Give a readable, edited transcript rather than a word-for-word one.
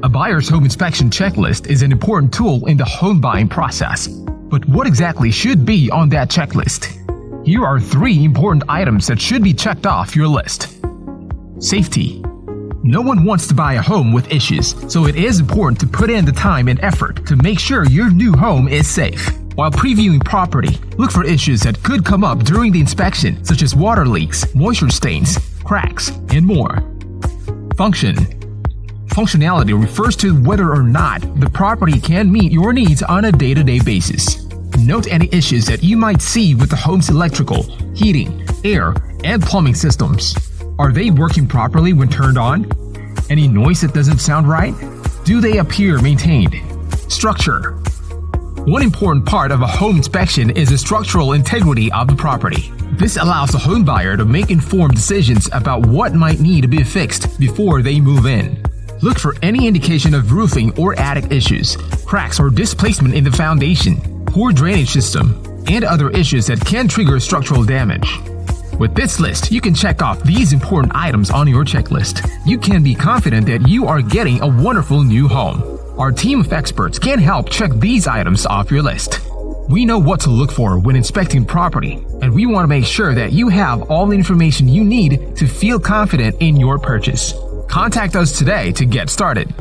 A buyer's home inspection checklist is an important tool in the home buying process. But what exactly should be on that checklist? Here are 3 important items that should be checked off your list. Safety. No one wants to buy a home with issues, so it is important to put in the time and effort to make sure your new home is safe. While previewing property, look for issues that could come up during the inspection, such as water leaks, moisture stains, cracks, and more. Function. Functionality refers to whether or not the property can meet your needs on a day-to-day basis. Note any issues that you might see with the home's electrical, heating, air, and plumbing systems. Are they working properly when turned on? Any noise that doesn't sound right? Do they appear maintained? Structure. One important part of a home inspection is the structural integrity of the property. This allows the home buyer to make informed decisions about what might need to be fixed before they move in. Look for any indication of roofing or attic issues, cracks or displacement in the foundation, poor drainage system, and other issues that can trigger structural damage. With this list, you can check off these important items on your checklist. You can be confident that you are getting a wonderful new home. Our team of experts can help check these items off your list. We know what to look for when inspecting property, and we want to make sure that you have all the information you need to feel confident in your purchase. Contact us today to get started.